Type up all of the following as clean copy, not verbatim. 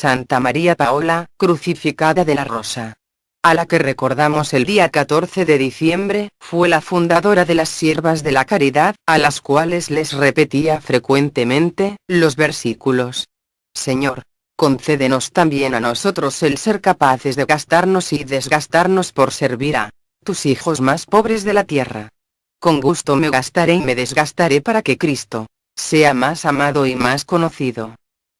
Santa María Paola, crucificada de la Rosa, a la que recordamos el día 14 de diciembre, fue la fundadora de las Siervas de la Caridad, a las cuales les repetía frecuentemente los versículos: Señor, concédenos también a nosotros el ser capaces de gastarnos y desgastarnos por servir a tus hijos más pobres de la tierra. Con gusto me gastaré y me desgastaré para que Cristo sea más amado y más conocido.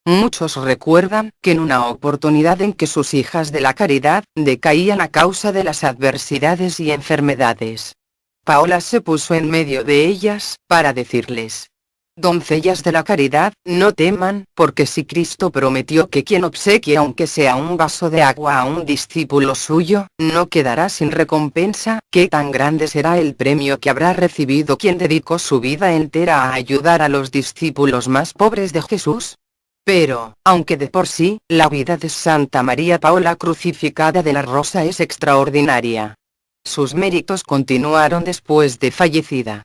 Muchos recuerdan que en una oportunidad en que sus hijas de la caridad decaían a causa de las adversidades y enfermedades, Paola se puso en medio de ellas, para decirles: doncellas de la caridad, no teman, porque si Cristo prometió que quien obsequie aunque sea un vaso de agua a un discípulo suyo, no quedará sin recompensa, ¿qué tan grande será el premio que habrá recibido quien dedicó su vida entera a ayudar a los discípulos más pobres de Jesús? Pero, aunque de por sí, la vida de Santa María Paola crucificada de la Rosa es extraordinaria, sus méritos continuaron después de fallecida.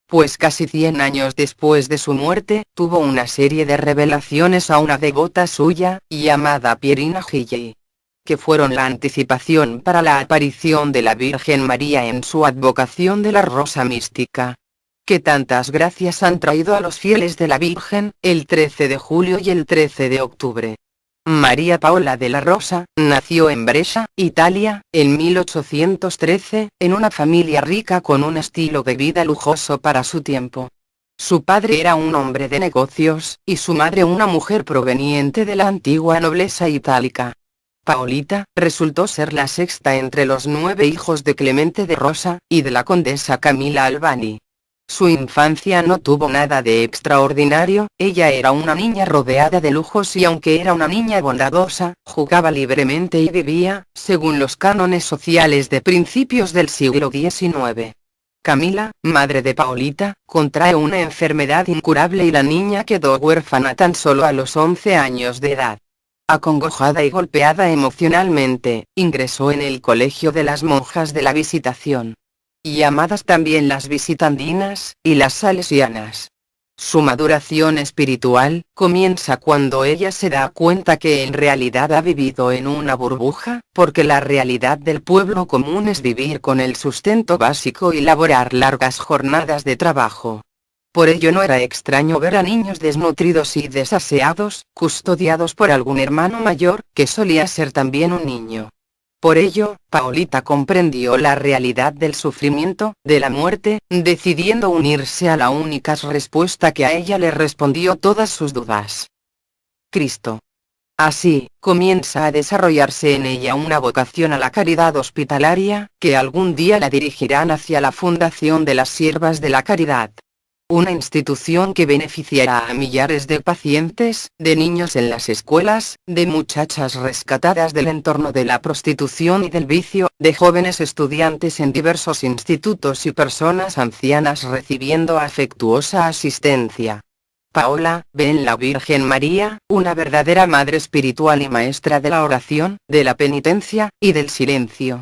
Pues casi 100 años después de su muerte, tuvo una serie de revelaciones a una devota suya, llamada Pierina Gili, que fueron la anticipación para la aparición de la Virgen María en su advocación de la Rosa Mística, que tantas gracias han traído a los fieles de la Virgen, el 13 de julio y el 13 de octubre. María Paola de la Rosa, nació en Brescia, Italia, en 1813, en una familia rica con un estilo de vida lujoso para su tiempo. Su padre era un hombre de negocios, y su madre una mujer proveniente de la antigua nobleza itálica. Paolita resultó ser la sexta entre los 9 hijos de Clemente de Rosa, y de la condesa Camila Albani. Su infancia no tuvo nada de extraordinario, ella era una niña rodeada de lujos y aunque era una niña bondadosa, jugaba libremente y vivía, según los cánones sociales de principios del siglo XIX. Camila, madre de Paolita, contrae una enfermedad incurable y la niña quedó huérfana tan solo a los 11 años de edad. Acongojada y golpeada emocionalmente, ingresó en el colegio de las monjas de la Visitación, llamadas también las visitandinas, y las salesianas. Su maduración espiritual comienza cuando ella se da cuenta que en realidad ha vivido en una burbuja, porque la realidad del pueblo común es vivir con el sustento básico y laborar largas jornadas de trabajo. Por ello no era extraño ver a niños desnutridos y desaseados, custodiados por algún hermano mayor, que solía ser también un niño. Por ello, Paolita comprendió la realidad del sufrimiento, de la muerte, decidiendo unirse a la única respuesta que a ella le respondió todas sus dudas: Cristo. Así, comienza a desarrollarse en ella una vocación a la caridad hospitalaria, que algún día la dirigirán hacia la fundación de las Siervas de la Caridad. Una institución que beneficiará a millares de pacientes, de niños en las escuelas, de muchachas rescatadas del entorno de la prostitución y del vicio, de jóvenes estudiantes en diversos institutos y personas ancianas recibiendo afectuosa asistencia. Paola ve en la Virgen María, una verdadera madre espiritual y maestra de la oración, de la penitencia, y del silencio.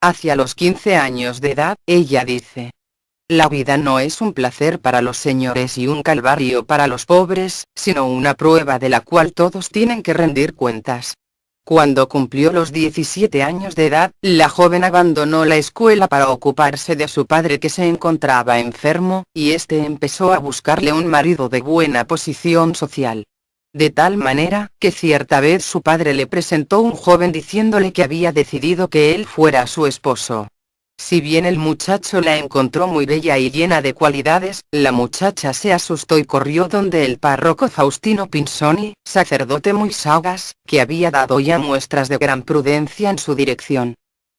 Hacia los 15 años de edad, ella dice: la vida no es un placer para los señores y un calvario para los pobres, sino una prueba de la cual todos tienen que rendir cuentas. Cuando cumplió los 17 años de edad, la joven abandonó la escuela para ocuparse de su padre que se encontraba enfermo, y este empezó a buscarle un marido de buena posición social. De tal manera, que cierta vez su padre le presentó un joven diciéndole que había decidido que él fuera su esposo. Si bien el muchacho la encontró muy bella y llena de cualidades, la muchacha se asustó y corrió donde el párroco Faustino Pinzoni, sacerdote muy sagaz, que había dado ya muestras de gran prudencia en su dirección.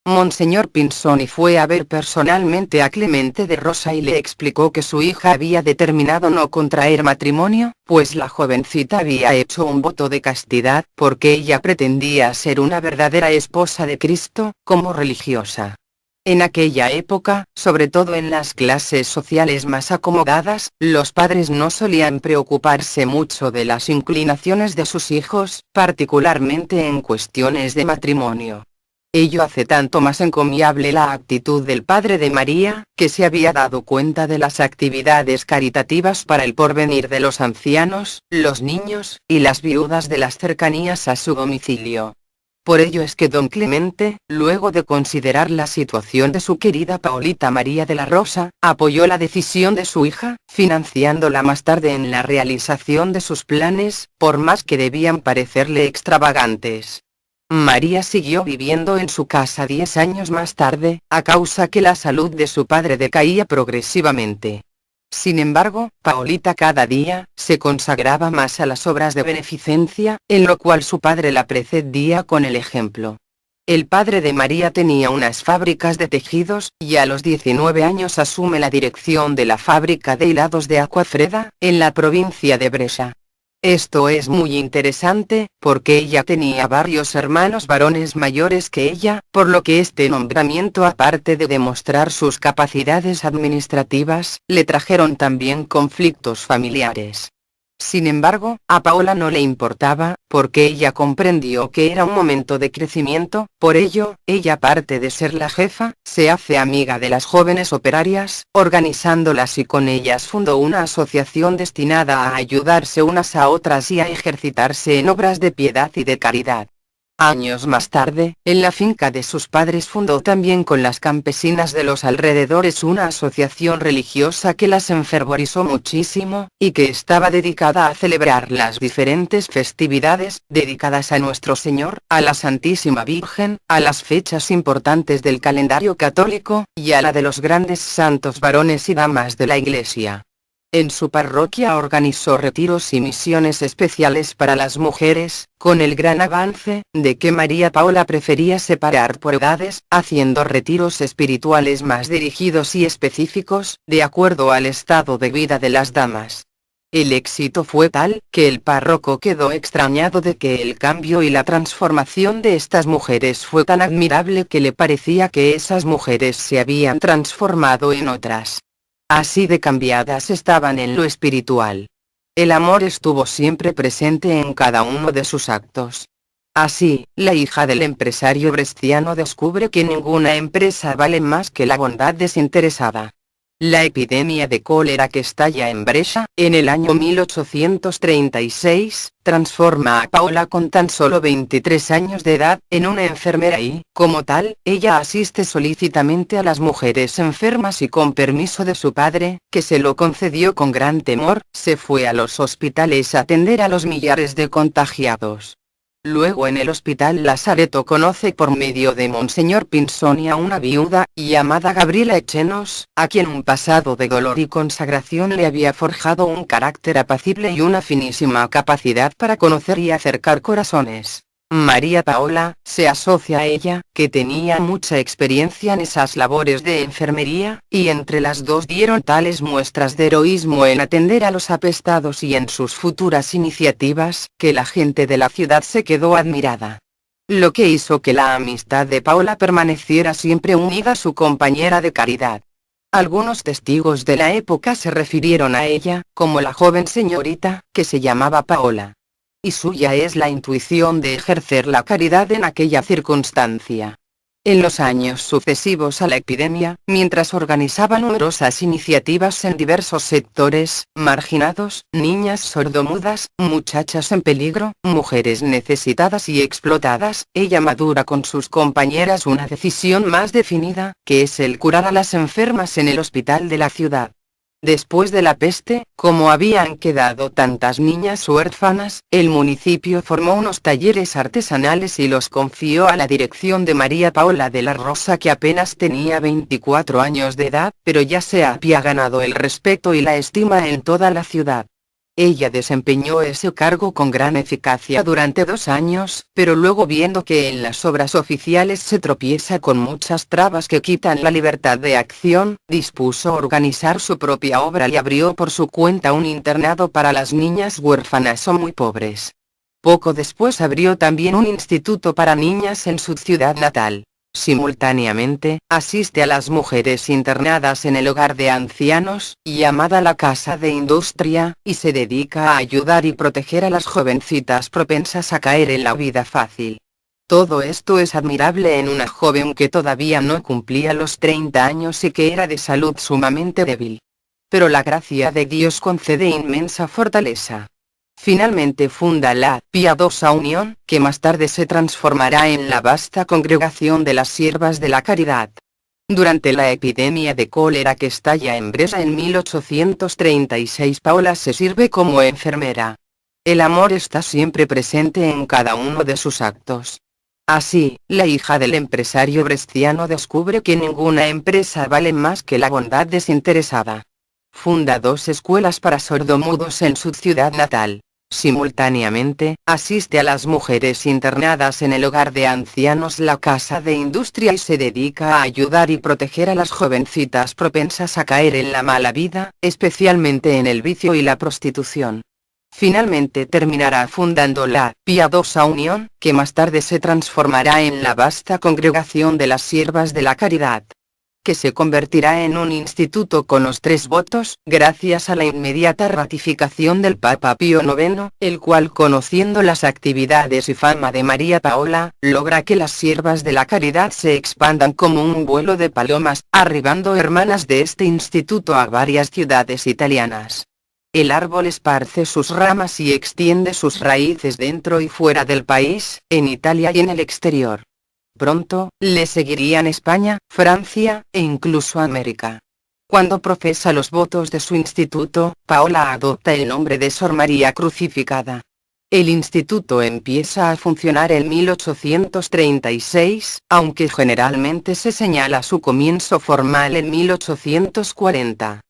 Monseñor Pinzoni fue a ver personalmente a Clemente de Rosa y le explicó que su hija había determinado no contraer matrimonio, pues la jovencita había hecho un voto de castidad, porque ella pretendía ser una verdadera esposa de Cristo, como religiosa. En aquella época, sobre todo en las clases sociales más acomodadas, los padres no solían preocuparse mucho de las inclinaciones de sus hijos, particularmente en cuestiones de matrimonio. Ello hace tanto más encomiable la actitud del padre de María, que se había dado cuenta de las actividades caritativas para el porvenir de los ancianos, los niños, y las viudas de las cercanías a su domicilio. Por ello es que don Clemente, luego de considerar la situación de su querida Paulita María de la Rosa, apoyó la decisión de su hija, financiándola más tarde en la realización de sus planes, por más que debían parecerle extravagantes. María siguió viviendo en su casa 10 años más tarde, a causa que la salud de su padre decaía progresivamente. Sin embargo, Paulita cada día se consagraba más a las obras de beneficencia, en lo cual su padre la precedía con el ejemplo. El padre de María tenía unas fábricas de tejidos, y a los 19 años asume la dirección de la fábrica de hilados de Acquafredda, en la provincia de Brescia. Esto es muy interesante, porque ella tenía varios hermanos varones mayores que ella, por lo que este nombramiento, aparte de demostrar sus capacidades administrativas, le trajeron también conflictos familiares. Sin embargo, a Paola no le importaba, porque ella comprendió que era un momento de crecimiento, por ello, ella aparte de ser la jefa, se hace amiga de las jóvenes operarias, organizándolas y con ellas fundó una asociación destinada a ayudarse unas a otras y a ejercitarse en obras de piedad y de caridad. Años más tarde, en la finca de sus padres fundó también con las campesinas de los alrededores una asociación religiosa que las enfervorizó muchísimo, y que estaba dedicada a celebrar las diferentes festividades, dedicadas a Nuestro Señor, a la Santísima Virgen, a las fechas importantes del calendario católico, y a la de los grandes santos varones y damas de la Iglesia. En su parroquia organizó retiros y misiones especiales para las mujeres, con el gran avance de que María Paola prefería separar por edades, haciendo retiros espirituales más dirigidos y específicos, de acuerdo al estado de vida de las damas. El éxito fue tal, que el párroco quedó extrañado de que el cambio y la transformación de estas mujeres fue tan admirable que le parecía que esas mujeres se habían transformado en otras. Así de cambiadas estaban en lo espiritual. El amor estuvo siempre presente en cada uno de sus actos. Así, la hija del empresario bresciano descubre que ninguna empresa vale más que la bondad desinteresada. La epidemia de cólera que estalla en Brescia, en el año 1836, transforma a Paola con tan solo 23 años de edad, en una enfermera y, como tal, ella asiste solícitamente a las mujeres enfermas y con permiso de su padre, que se lo concedió con gran temor, se fue a los hospitales a atender a los millares de contagiados. Luego en el hospital Lazareto conoce por medio de Monseñor Pinzoni a una viuda, llamada Gabriela Echenos, a quien un pasado de dolor y consagración le había forjado un carácter apacible y una finísima capacidad para conocer y acercar corazones. María Paola se asocia a ella, que tenía mucha experiencia en esas labores de enfermería, y entre las dos dieron tales muestras de heroísmo en atender a los apestados y en sus futuras iniciativas, que la gente de la ciudad se quedó admirada. Lo que hizo que la amistad de Paola permaneciera siempre unida a su compañera de caridad. Algunos testigos de la época se refirieron a ella, como la joven señorita, que se llamaba Paola. Y suya es la intuición de ejercer la caridad en aquella circunstancia. En los años sucesivos a la epidemia, mientras organizaba numerosas iniciativas en diversos sectores, marginados, niñas sordomudas, muchachas en peligro, mujeres necesitadas y explotadas, ella madura con sus compañeras una decisión más definida, que es el curar a las enfermas en el hospital de la ciudad. Después de la peste, como habían quedado tantas niñas huérfanas, el municipio formó unos talleres artesanales y los confió a la dirección de María Paola de la Rosa, que apenas tenía 24 años de edad, pero ya se había ganado el respeto y la estima en toda la ciudad. Ella desempeñó ese cargo con gran eficacia durante 2 años, pero luego, viendo que en las obras oficiales se tropieza con muchas trabas que quitan la libertad de acción, dispuso organizar su propia obra y abrió por su cuenta un internado para las niñas huérfanas o muy pobres. Poco después abrió también un instituto para niñas en su ciudad natal. Simultáneamente, asiste a las mujeres internadas en el hogar de ancianos, llamada la Casa de Industria, y se dedica a ayudar y proteger a las jovencitas propensas a caer en la vida fácil. Todo esto es admirable en una joven que todavía no cumplía los 30 años y que era de salud sumamente débil. Pero la gracia de Dios concede inmensa fortaleza. Finalmente funda la piadosa Unión, que más tarde se transformará en la vasta congregación de las Siervas de la Caridad. Durante la epidemia de cólera que estalla en Bresa en 1836, Paola se sirve como enfermera. El amor está siempre presente en cada uno de sus actos. Así, la hija del empresario brestiano descubre que ninguna empresa vale más que la bondad desinteresada. Funda 2 escuelas para sordomudos en su ciudad natal. Simultáneamente, asiste a las mujeres internadas en el hogar de ancianos La Casa de Industria y se dedica a ayudar y proteger a las jovencitas propensas a caer en la mala vida, especialmente en el vicio y la prostitución. Finalmente terminará fundando la piadosa Unión, que más tarde se transformará en la vasta congregación de las Siervas de la Caridad, que se convertirá en un instituto con los 3 votos, gracias a la inmediata ratificación del Papa Pío IX, el cual, conociendo las actividades y fama de María Paola, logra que las Siervas de la Caridad se expandan como un vuelo de palomas, arribando hermanas de este instituto a varias ciudades italianas. El árbol esparce sus ramas y extiende sus raíces dentro y fuera del país, en Italia y en el exterior. Pronto, le seguirían España, Francia, e incluso América. Cuando profesa los votos de su instituto, Paola adopta el nombre de Sor María Crucificada. El instituto empieza a funcionar en 1836, aunque generalmente se señala su comienzo formal en 1840.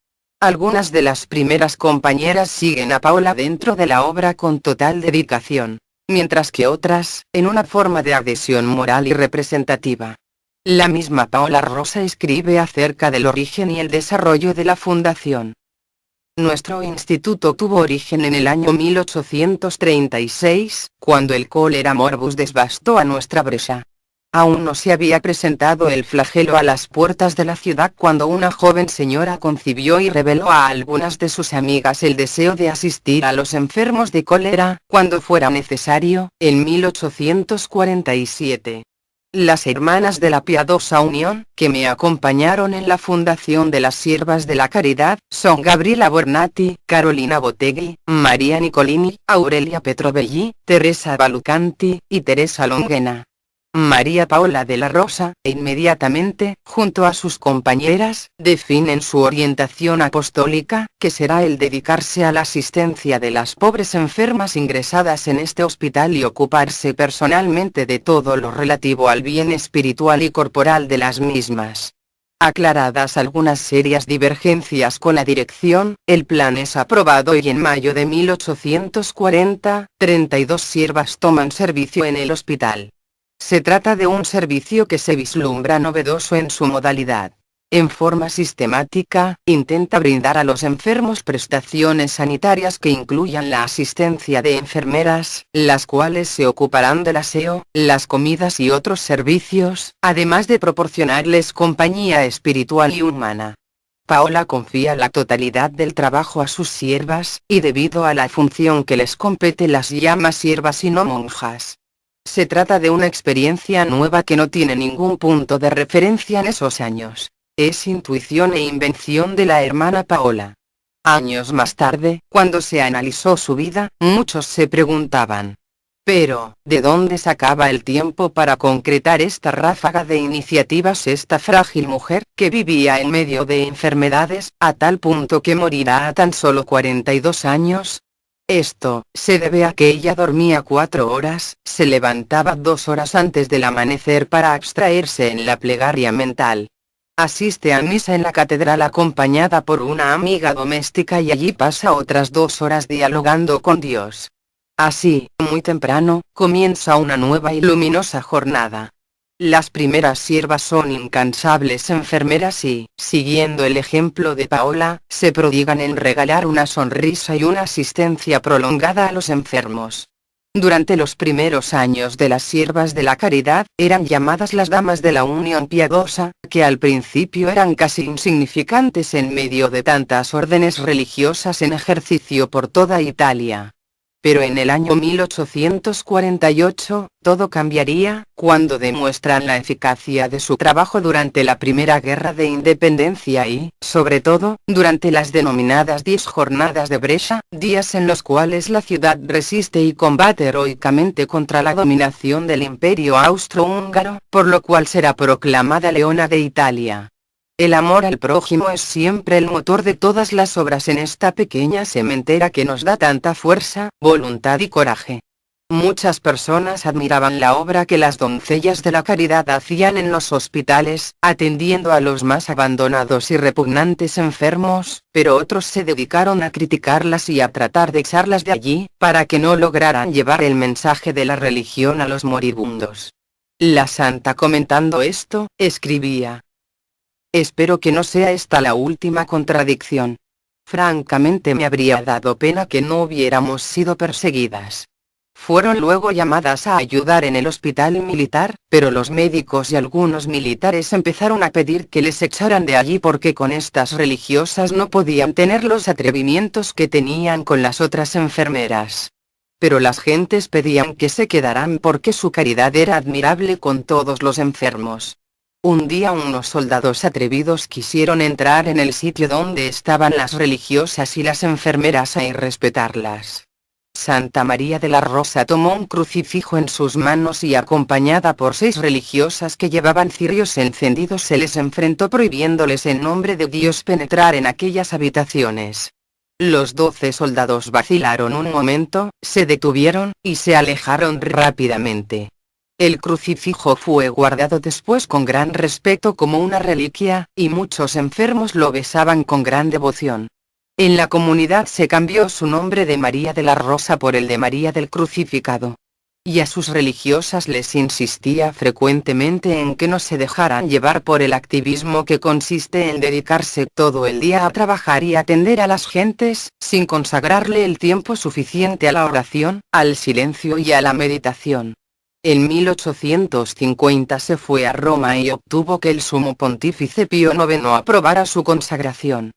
Algunas de las primeras compañeras siguen a Paola dentro de la obra con total dedicación, mientras que otras, en una forma de adhesión moral y representativa. La misma Paola Rosa escribe acerca del origen y el desarrollo de la fundación. Nuestro instituto tuvo origen en el año 1836, cuando el cólera morbus devastó a nuestra Brescia. Aún no se había presentado el flagelo a las puertas de la ciudad cuando una joven señora concibió y reveló a algunas de sus amigas el deseo de asistir a los enfermos de cólera, cuando fuera necesario, en 1847. Las hermanas de la Piadosa Unión, que me acompañaron en la fundación de las Siervas de la Caridad, son Gabriela Bornati, Carolina Botegui, María Nicolini, Aurelia Petrovelli, Teresa Balucanti, y Teresa Longuena. María Paola de la Rosa, e inmediatamente, junto a sus compañeras, definen su orientación apostólica, que será el dedicarse a la asistencia de las pobres enfermas ingresadas en este hospital y ocuparse personalmente de todo lo relativo al bien espiritual y corporal de las mismas. Aclaradas algunas serias divergencias con la dirección, el plan es aprobado y en mayo de 1840, 32 siervas toman servicio en el hospital. Se trata de un servicio que se vislumbra novedoso en su modalidad. En forma sistemática, intenta brindar a los enfermos prestaciones sanitarias que incluyan la asistencia de enfermeras, las cuales se ocuparán del aseo, las comidas y otros servicios, además de proporcionarles compañía espiritual y humana. Paola confía la totalidad del trabajo a sus siervas, y debido a la función que les compete las llama siervas y no monjas. Se trata de una experiencia nueva que no tiene ningún punto de referencia en esos años. Es intuición e invención de la hermana Paola. Años más tarde, cuando se analizó su vida, muchos se preguntaban: pero, ¿de dónde sacaba el tiempo para concretar esta ráfaga de iniciativas esta frágil mujer, que vivía en medio de enfermedades, a tal punto que morirá a tan solo 42 años? Esto se debe a que ella dormía 4 horas, se levantaba 2 horas antes del amanecer para abstraerse en la plegaria mental. Asiste a misa en la catedral acompañada por una amiga doméstica y allí pasa otras 2 horas dialogando con Dios. Así, muy temprano, comienza una nueva y luminosa jornada. Las primeras siervas son incansables enfermeras y, siguiendo el ejemplo de Paola, se prodigan en regalar una sonrisa y una asistencia prolongada a los enfermos. Durante los primeros años de las Siervas de la Caridad, eran llamadas las Damas de la Unión Piadosa, que al principio eran casi insignificantes en medio de tantas órdenes religiosas en ejercicio por toda Italia. Pero en el año 1848, todo cambiaría, cuando demuestran la eficacia de su trabajo durante la Primera Guerra de Independencia y, sobre todo, durante las denominadas 10 Jornadas de Brescia, días en los cuales la ciudad resiste y combate heroicamente contra la dominación del Imperio Austrohúngaro, por lo cual será proclamada Leona de Italia. El amor al prójimo es siempre el motor de todas las obras en esta pequeña sementera que nos da tanta fuerza, voluntad y coraje. Muchas personas admiraban la obra que las doncellas de la caridad hacían en los hospitales, atendiendo a los más abandonados y repugnantes enfermos, pero otros se dedicaron a criticarlas y a tratar de echarlas de allí, para que no lograran llevar el mensaje de la religión a los moribundos. La santa, comentando esto, escribía: espero que no sea esta la última contradicción. Francamente me habría dado pena que no hubiéramos sido perseguidas. Fueron luego llamadas a ayudar en el hospital militar, pero los médicos y algunos militares empezaron a pedir que les echaran de allí porque con estas religiosas no podían tener los atrevimientos que tenían con las otras enfermeras. Pero las gentes pedían que se quedaran porque su caridad era admirable con todos los enfermos. Un día unos soldados atrevidos quisieron entrar en el sitio donde estaban las religiosas y las enfermeras a irrespetarlas. Santa María de la Rosa tomó un crucifijo en sus manos y acompañada por 6 religiosas que llevaban cirios encendidos se les enfrentó prohibiéndoles en nombre de Dios penetrar en aquellas habitaciones. Los 12 soldados vacilaron un momento, se detuvieron, y se alejaron rápidamente. El crucifijo fue guardado después con gran respeto como una reliquia, y muchos enfermos lo besaban con gran devoción. En la comunidad se cambió su nombre de María de la Rosa por el de María del Crucificado. Y a sus religiosas les insistía frecuentemente en que no se dejaran llevar por el activismo que consiste en dedicarse todo el día a trabajar y atender a las gentes, sin consagrarle el tiempo suficiente a la oración, al silencio y a la meditación. En 1850 se fue a Roma y obtuvo que el sumo pontífice Pío IX aprobara su consagración.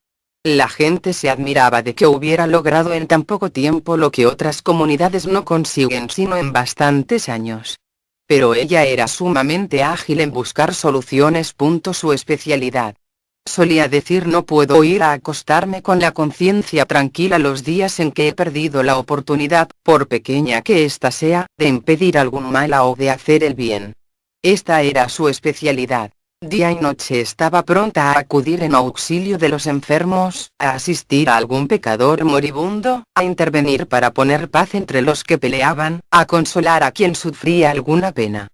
La gente se admiraba de que hubiera logrado en tan poco tiempo lo que otras comunidades no consiguen sino en bastantes años. Pero ella era sumamente ágil en buscar soluciones. Su especialidad. Solía decir: no puedo ir a acostarme con la conciencia tranquila los días en que he perdido la oportunidad, por pequeña que ésta sea, de impedir algún mal o de hacer el bien. Esta era su especialidad. Día y noche estaba pronta a acudir en auxilio de los enfermos, a asistir a algún pecador moribundo, a intervenir para poner paz entre los que peleaban, a consolar a quien sufría alguna pena.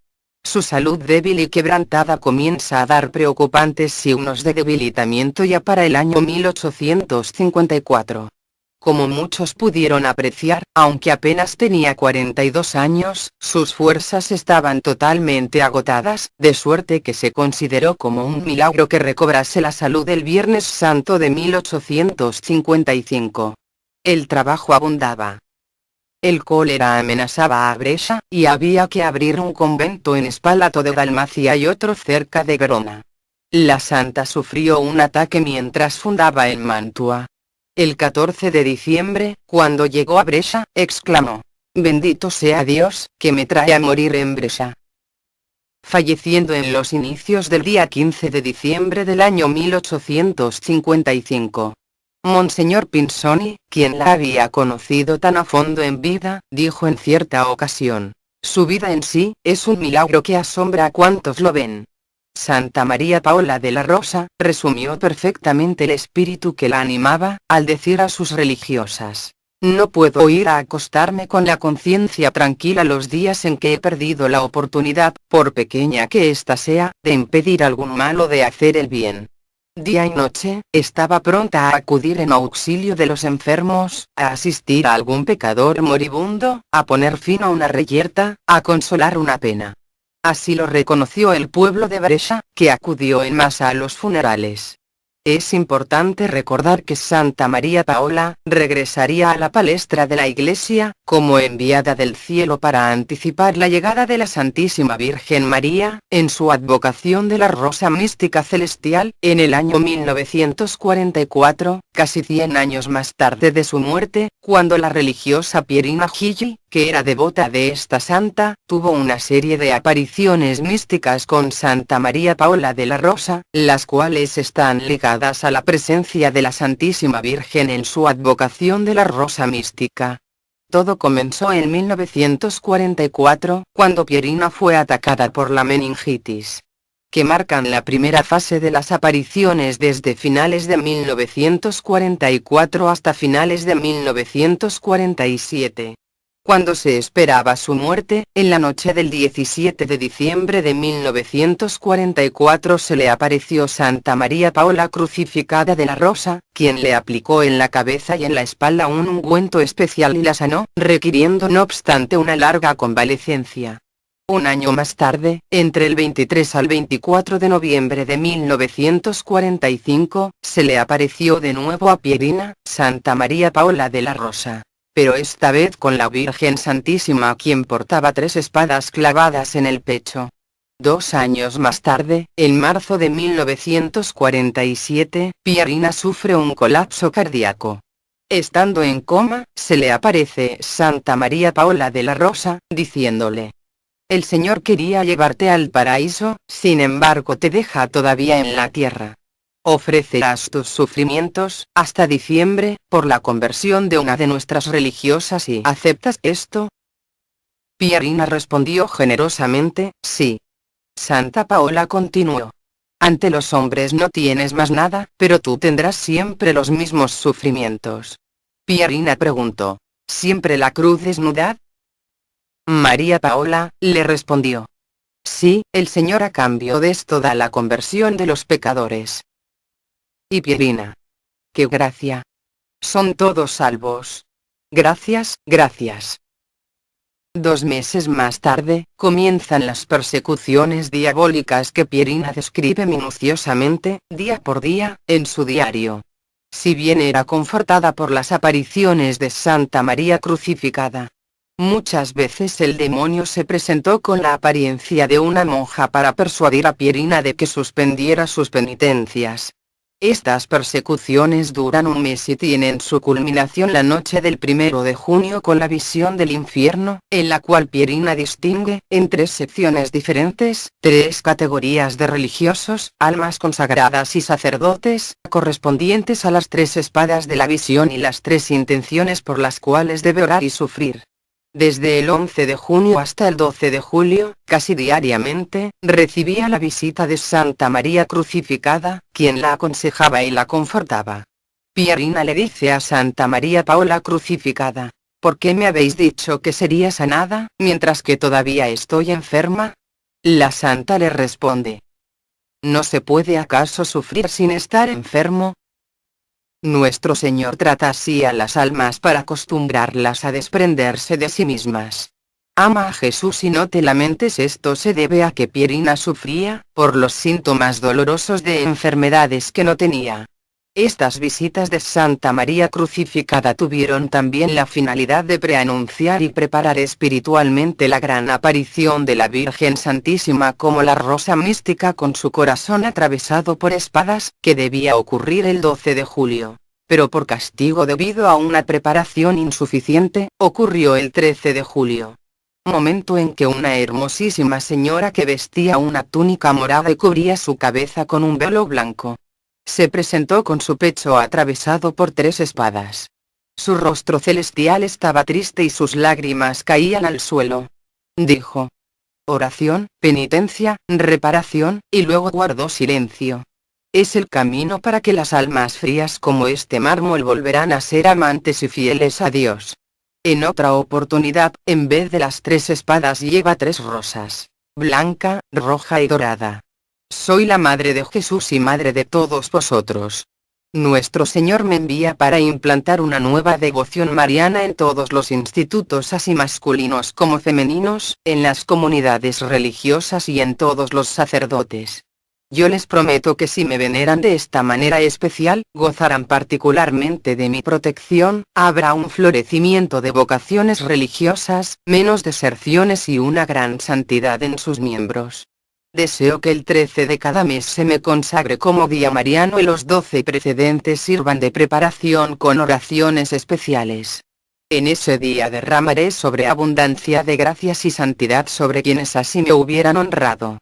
Su salud débil y quebrantada comienza a dar preocupantes signos de debilitamiento ya para el año 1854. Como muchos pudieron apreciar, aunque apenas tenía 42 años, sus fuerzas estaban totalmente agotadas, de suerte que se consideró como un milagro que recobrase la salud el Viernes Santo de 1855. El trabajo abundaba. El cólera amenazaba a Brescia, y había que abrir un convento en Spalato de Dalmacia y otro cerca de Verona. La santa sufrió un ataque mientras fundaba en Mantua. El 14 de diciembre, cuando llegó a Brescia, exclamó: «Bendito sea Dios, que me trae a morir en Brescia», falleciendo en los inicios del día 15 de diciembre del año 1855. Monseñor Pinzoni, quien la había conocido tan a fondo en vida, dijo en cierta ocasión: «Su vida en sí, es un milagro que asombra a cuantos lo ven». Santa María Paola de la Rosa, resumió perfectamente el espíritu que la animaba, al decir a sus religiosas: «No puedo ir a acostarme con la conciencia tranquila los días en que he perdido la oportunidad, por pequeña que ésta sea, de impedir algún mal o de hacer el bien». Día y noche, estaba pronta a acudir en auxilio de los enfermos, a asistir a algún pecador moribundo, a poner fin a una reyerta, a consolar una pena. Así lo reconoció el pueblo de Brescia, que acudió en masa a los funerales. Es importante recordar que Santa María Paola regresaría a la palestra de la Iglesia, como enviada del cielo para anticipar la llegada de la Santísima Virgen María, en su advocación de la Rosa Mística Celestial, en el año 1944, casi 100 años más tarde de su muerte, cuando la religiosa Pierina Gigli, que era devota de esta santa, tuvo una serie de apariciones místicas con Santa María Paola de la Rosa, las cuales están ligadas a la presencia de la Santísima Virgen en su advocación de la Rosa mística. Todo comenzó en 1944, cuando Pierina fue atacada por la meningitis, que marcan la primera fase de las apariciones desde finales de 1944 hasta finales de 1947. Cuando se esperaba su muerte, en la noche del 17 de diciembre de 1944 se le apareció Santa María Paola crucificada de la Rosa, quien le aplicó en la cabeza y en la espalda un ungüento especial y la sanó, requiriendo no obstante una larga convalecencia. Un año más tarde, entre el 23 al 24 de noviembre de 1945, se le apareció de nuevo a Pierina, Santa María Paola de la Rosa, pero esta vez con la Virgen Santísima, quien portaba 3 espadas clavadas en el pecho. 2 años más tarde, en marzo de 1947, Pierina sufre un colapso cardíaco. Estando en coma, se le aparece Santa María Paola de la Rosa, diciéndole: el Señor quería llevarte al paraíso, sin embargo te deja todavía en la tierra. Ofrecerás tus sufrimientos, hasta diciembre, por la conversión de una de nuestras religiosas y ¿aceptas esto? Pierina respondió generosamente, sí. Santa Paola continuó: ante los hombres no tienes más nada, pero tú tendrás siempre los mismos sufrimientos. Pierina preguntó: ¿siempre la cruz desnudad? María Paola, le respondió: sí, el Señor a cambio de esto da la conversión de los pecadores. Y Pierina: ¡qué gracia! Son todos salvos. Gracias, gracias. 2 meses más tarde, comienzan las persecuciones diabólicas que Pierina describe minuciosamente, día por día, en su diario. Si bien era confortada por las apariciones de Santa María crucificada, muchas veces el demonio se presentó con la apariencia de una monja para persuadir a Pierina de que suspendiera sus penitencias. Estas persecuciones duran 1 mes y tienen su culminación la noche del 1 de junio con la visión del infierno, en la cual Pierina distingue, en 3 secciones diferentes, 3 categorías de religiosos, almas consagradas y sacerdotes, correspondientes a las 3 espadas de la visión y las 3 intenciones por las cuales debe orar y sufrir. Desde el 11 de junio hasta el 12 de julio, casi diariamente, recibía la visita de Santa María crucificada, quien la aconsejaba y la confortaba. Pierina le dice a Santa María Paola crucificada: ¿por qué me habéis dicho que sería sanada, mientras que todavía estoy enferma? La santa le responde: ¿no se puede acaso sufrir sin estar enfermo? Nuestro Señor trata así a las almas para acostumbrarlas a desprenderse de sí mismas. Ama a Jesús y no te lamentes. Esto se debe a que Pierina sufría, por los síntomas dolorosos de enfermedades que no tenía. Estas visitas de Santa María crucificada tuvieron también la finalidad de preanunciar y preparar espiritualmente la gran aparición de la Virgen Santísima como la rosa mística con su corazón atravesado por espadas, que debía ocurrir el 12 de julio. Pero por castigo debido a una preparación insuficiente, ocurrió el 13 de julio. Momento en que una hermosísima señora que vestía una túnica morada y cubría su cabeza con un velo blanco, se presentó con su pecho atravesado por 3 espadas. Su rostro celestial estaba triste y sus lágrimas caían al suelo. Dijo: oración, penitencia, reparación, y luego guardó silencio. Es el camino para que las almas frías como este mármol volverán a ser amantes y fieles a Dios. En otra oportunidad, en vez de las 3 espadas lleva 3 rosas: blanca, roja y dorada. Soy la Madre de Jesús y Madre de todos vosotros. Nuestro Señor me envía para implantar una nueva devoción mariana en todos los institutos así masculinos como femeninos, en las comunidades religiosas y en todos los sacerdotes. Yo les prometo que si me veneran de esta manera especial, gozarán particularmente de mi protección, habrá un florecimiento de vocaciones religiosas, menos deserciones y una gran santidad en sus miembros. Deseo que el 13 de cada mes se me consagre como día mariano y los 12 precedentes sirvan de preparación con oraciones especiales. En ese día derramaré sobreabundancia de gracias y santidad sobre quienes así me hubieran honrado.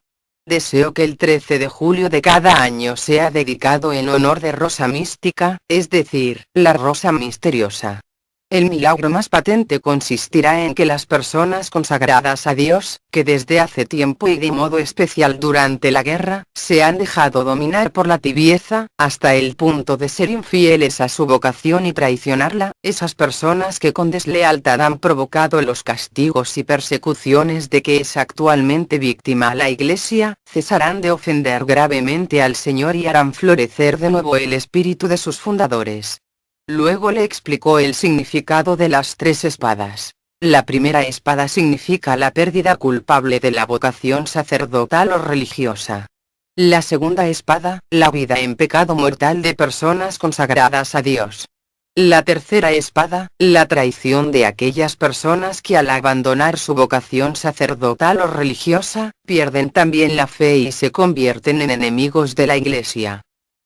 Deseo que el 13 de julio de cada año sea dedicado en honor de Rosa Mística, es decir, la Rosa Misteriosa. El milagro más patente consistirá en que las personas consagradas a Dios, que desde hace tiempo y de modo especial durante la guerra, se han dejado dominar por la tibieza, hasta el punto de ser infieles a su vocación y traicionarla, esas personas que con deslealtad han provocado los castigos y persecuciones de que es actualmente víctima la Iglesia, cesarán de ofender gravemente al Señor y harán florecer de nuevo el espíritu de sus fundadores. Luego le explicó el significado de las 3 espadas. La primera espada significa la pérdida culpable de la vocación sacerdotal o religiosa. La segunda espada, la vida en pecado mortal de personas consagradas a Dios. La tercera espada, la traición de aquellas personas que al abandonar su vocación sacerdotal o religiosa, pierden también la fe y se convierten en enemigos de la Iglesia.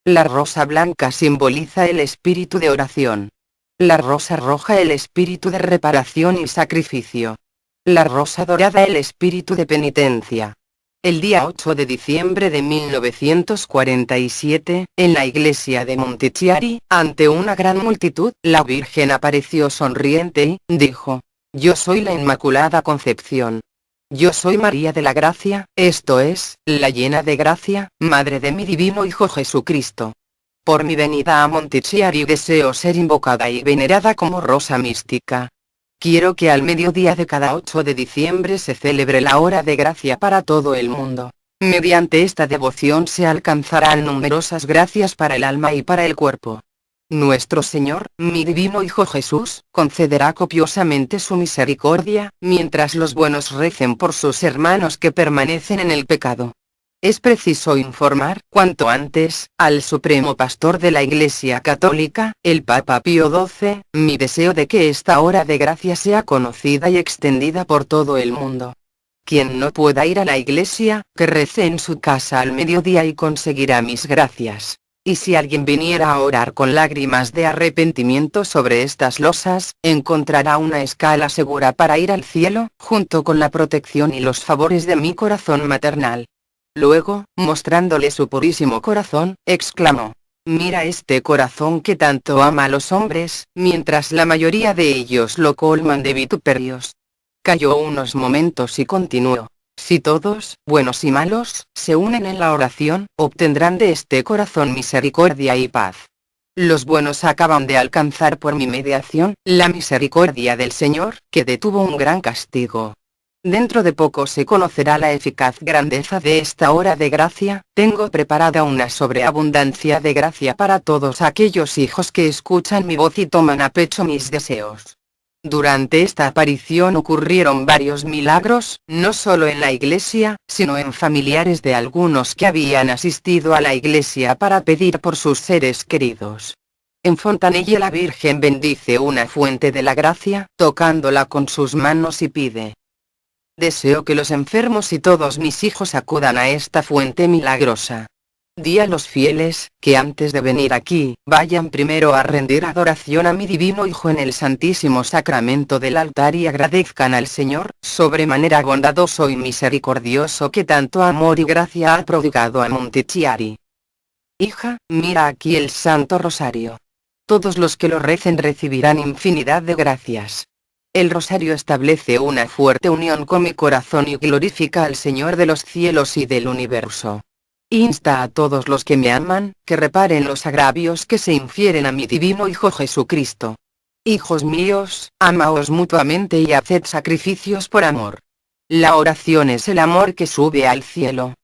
La rosa blanca simboliza el espíritu de oración. La rosa roja el espíritu de reparación y sacrificio. La rosa dorada el espíritu de penitencia. El día 8 de diciembre de 1947, en la iglesia de Montichiari, ante una gran multitud, la Virgen apareció sonriente y dijo: «Yo soy la Inmaculada Concepción. Yo soy María de la Gracia, esto es, la llena de gracia, Madre de mi divino Hijo Jesucristo. Por mi venida a Montichiari deseo ser invocada y venerada como Rosa Mística. Quiero que al mediodía de cada 8 de diciembre se celebre la hora de gracia para todo el mundo. Mediante esta devoción se alcanzarán numerosas gracias para el alma y para el cuerpo. Nuestro Señor, mi divino Hijo Jesús, concederá copiosamente su misericordia, mientras los buenos recen por sus hermanos que permanecen en el pecado. Es preciso informar, cuanto antes, al Supremo Pastor de la Iglesia Católica, el Papa Pío XII, mi deseo de que esta hora de gracia sea conocida y extendida por todo el mundo. Quien no pueda ir a la iglesia, que rece en su casa al mediodía y conseguirá mis gracias. Y si alguien viniera a orar con lágrimas de arrepentimiento sobre estas losas, encontrará una escala segura para ir al cielo, junto con la protección y los favores de mi corazón maternal». Luego, mostrándole su purísimo corazón, exclamó: «Mira este corazón que tanto ama a los hombres, mientras la mayoría de ellos lo colman de vituperios». Calló unos momentos y continuó: «Si todos, buenos y malos, se unen en la oración, obtendrán de este corazón misericordia y paz. Los buenos acaban de alcanzar por mi mediación, la misericordia del Señor, que detuvo un gran castigo. Dentro de poco se conocerá la eficaz grandeza de esta hora de gracia. Tengo preparada una sobreabundancia de gracia para todos aquellos hijos que escuchan mi voz y toman a pecho mis deseos». Durante esta aparición ocurrieron varios milagros, no solo en la iglesia, sino en familiares de algunos que habían asistido a la iglesia para pedir por sus seres queridos. En Fontanelle la Virgen bendice una fuente de la gracia, tocándola con sus manos y pide: «Deseo que los enfermos y todos mis hijos acudan a esta fuente milagrosa. Di a los fieles, que antes de venir aquí, vayan primero a rendir adoración a mi divino Hijo en el Santísimo Sacramento del altar y agradezcan al Señor, sobremanera bondadoso y misericordioso, que tanto amor y gracia ha prodigado a Montichiari. Hija, mira aquí el Santo Rosario. Todos los que lo recen recibirán infinidad de gracias. El rosario establece una fuerte unión con mi corazón y glorifica al Señor de los cielos y del universo. Insta a todos los que me aman, que reparen los agravios que se infieren a mi divino Hijo Jesucristo. Hijos míos, amaos mutuamente y haced sacrificios por amor. La oración es el amor que sube al cielo.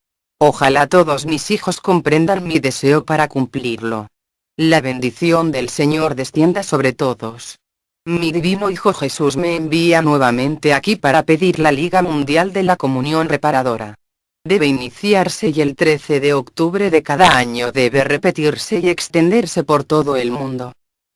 Ojalá todos mis hijos comprendan mi deseo para cumplirlo. La bendición del Señor descienda sobre todos. Mi divino Hijo Jesús me envía nuevamente aquí para pedir la Liga Mundial de la Comunión Reparadora. Debe iniciarse y el 13 de octubre de cada año debe repetirse y extenderse por todo el mundo.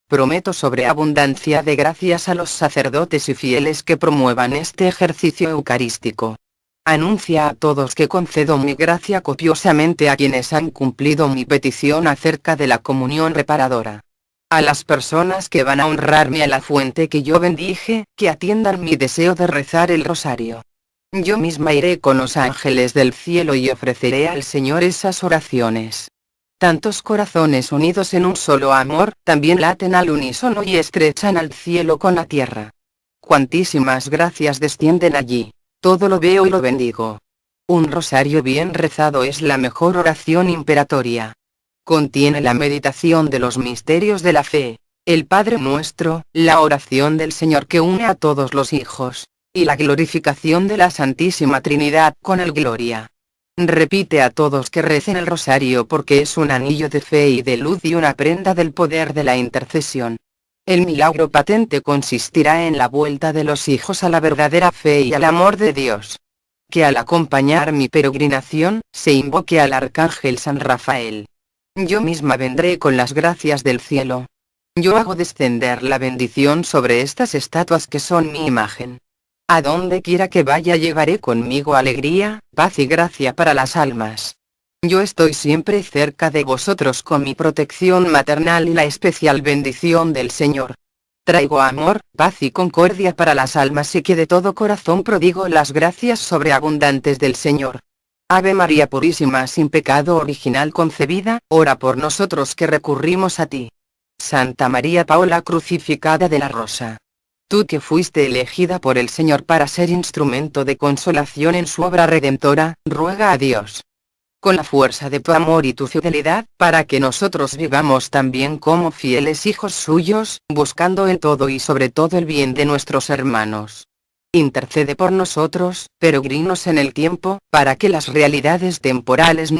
Prometo sobreabundancia de gracias a los sacerdotes y fieles que promuevan este ejercicio eucarístico. Anuncia a todos que concedo mi gracia copiosamente a quienes han cumplido mi petición acerca de la comunión reparadora. A las personas que van a honrarme a la fuente que yo bendije, que atiendan mi deseo de rezar el rosario. Yo misma iré con los ángeles del cielo y ofreceré al Señor esas oraciones. Tantos corazones unidos en un solo amor, también laten al unísono y estrechan al cielo con la tierra. Cuantísimas gracias descienden allí. Todo lo veo y lo bendigo. Un rosario bien rezado es la mejor oración imperatoria. Contiene la meditación de los misterios de la fe, el Padre Nuestro, la oración del Señor que une a todos los hijos, y la glorificación de la Santísima Trinidad con el Gloria. Repite a todos que recen el rosario porque es un anillo de fe y de luz y una prenda del poder de la intercesión. El milagro patente consistirá en la vuelta de los hijos a la verdadera fe y al amor de Dios. Que al acompañar mi peregrinación, se invoque al Arcángel San Rafael. Yo misma vendré con las gracias del cielo. Yo hago descender la bendición sobre estas estatuas que son mi imagen. A donde quiera que vaya llevaré conmigo alegría, paz y gracia para las almas. Yo estoy siempre cerca de vosotros con mi protección maternal y la especial bendición del Señor. Traigo amor, paz y concordia para las almas y que de todo corazón prodigo las gracias sobreabundantes del Señor. Ave María Purísima sin pecado original concebida, ora por nosotros que recurrimos a ti. Santa María Paola Crucificada de la Rosa. Tú que fuiste elegida por el Señor para ser instrumento de consolación en su obra redentora, ruega a Dios, con la fuerza de tu amor y tu fidelidad, para que nosotros vivamos también como fieles hijos suyos, buscando en todo y sobre todo el bien de nuestros hermanos. Intercede por nosotros, peregrinos en el tiempo, para que las realidades temporales no